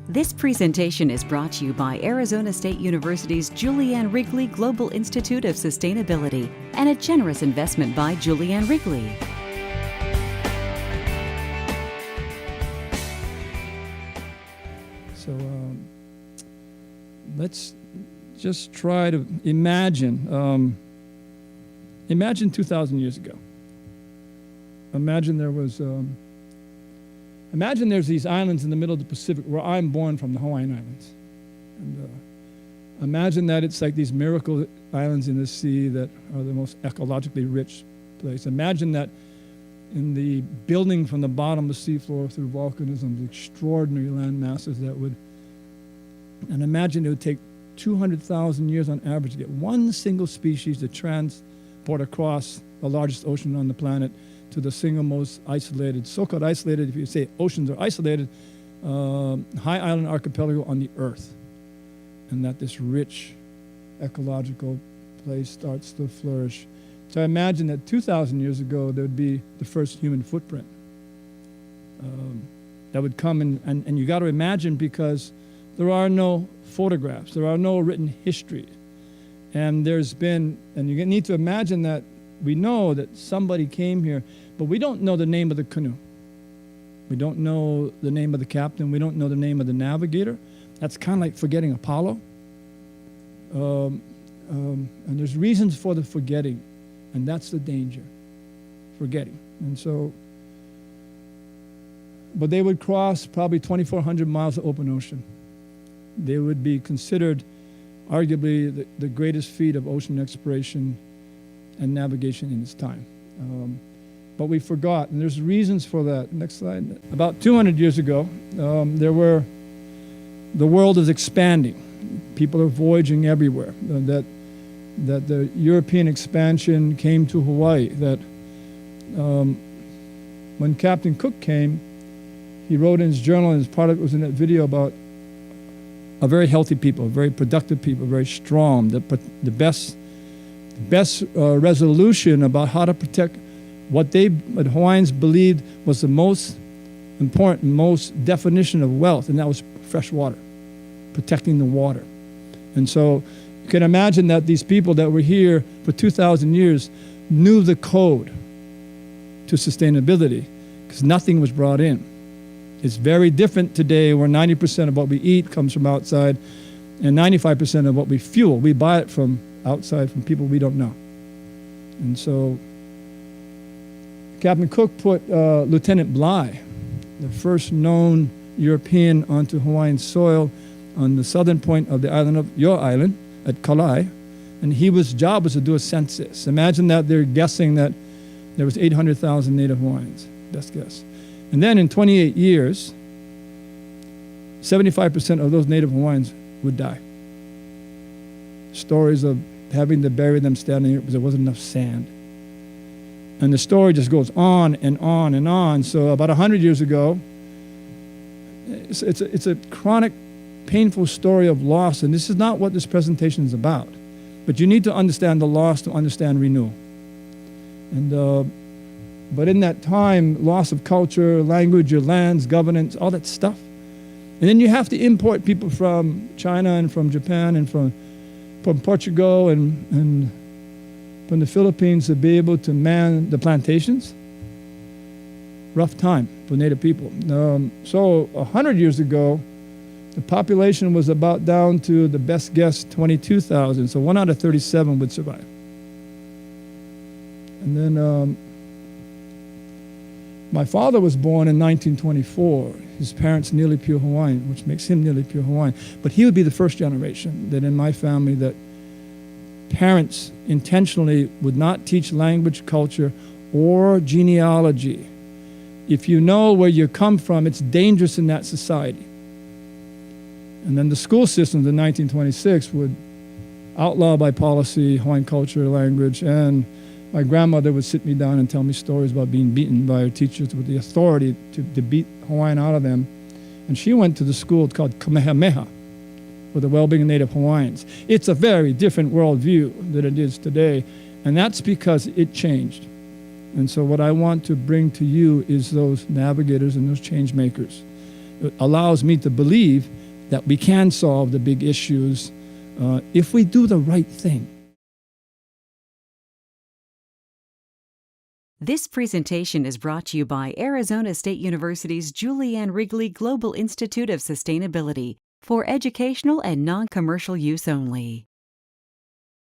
This presentation is brought to you by Arizona State University's Julianne Wrigley Global Institute of Sustainability and a generous investment by Julianne Wrigley. So let's just try to imagine. Imagine 2,000 years ago. Imagine there's these islands in the middle of the Pacific where I'm born from, the Hawaiian Islands. And imagine that it's like these miracle islands in the sea that are the most ecologically rich place. Imagine that in the building from the bottom of the seafloor through volcanism, extraordinary land masses that would, and imagine it would take 200,000 years on average to get one single species to transport across the largest ocean on the planet to the single most isolated, so-called isolated, if you say oceans are isolated, high island archipelago on the earth. And that this rich ecological place starts to flourish. So I imagine that 2,000 years ago, there would be the first human footprint that would come and you got to imagine, because there are no photographs, there are no written history. And there's been, and you need to imagine that we know that somebody came here, but we don't know the name of the canoe. We don't know the name of the captain. We don't know the name of the navigator. That's kind of like forgetting Apollo. And there's reasons for the forgetting, and that's the danger, forgetting. And so, but they would cross probably 2,400 miles of open ocean. They would be considered arguably the greatest feat of ocean exploration and navigation in its time. But we forgot, and there's reasons for that. Next slide. About 200 years ago, the world is expanding. People are voyaging everywhere. That the European expansion came to Hawaii. That when Captain Cook came, he wrote in his journal, and his part of it was in that video, about a very healthy people, very productive people, very strong. The best resolution about how to protect what Hawaiians believed was the most important, most definition of wealth, and that was fresh water, protecting the water. And so you can imagine that these people that were here for 2,000 years knew the code to sustainability, because nothing was brought in. It's very different today, where 90% of what we eat comes from outside, and 95% of what we fuel, we buy it from outside, from people we don't know. And so Captain Cook put Lieutenant Bligh, the first known European, onto Hawaiian soil on the southern point of the island of your island at Kalai, and his job was to do a census. Imagine that they're guessing that there was 800,000 native Hawaiians, best guess. And then in 28 years, 75% of those native Hawaiians would die. Stories of having to bury them standing here because there wasn't enough sand. And the story just goes on and on and on. So about 100 years ago, it's a chronic, painful story of loss, and this is not what this presentation is about. But you need to understand the loss to understand renewal. And but in that time, loss of culture, language, your lands, governance, all that stuff. And then you have to import people from China and from Japan and from Portugal and from the Philippines to be able to man the plantations. Rough time for Native people. So 100 years ago, the population was about down to, the best guess, 22,000. So 1 out of 37 would survive. And then my father was born in 1924. His parents nearly pure Hawaiian, which makes him nearly pure Hawaiian. But he would be the first generation that in my family that parents intentionally would not teach language, culture, or genealogy. If you know where you come from, it's dangerous in that society. And then the school systems in 1926 would outlaw by policy Hawaiian culture, language, and my grandmother would sit me down and tell me stories about being beaten by her teachers with the authority to beat Hawaiian out of them. And she went to the school called Kamehameha, for the well-being of Native Hawaiians. It's a very different worldview than it is today, and that's because it changed. And so what I want to bring to you is those navigators and those change makers. It allows me to believe that we can solve the big issues if we do the right thing. This presentation is brought to you by Arizona State University's Julianne Wrigley Global Institute of Sustainability for educational and non-commercial use only.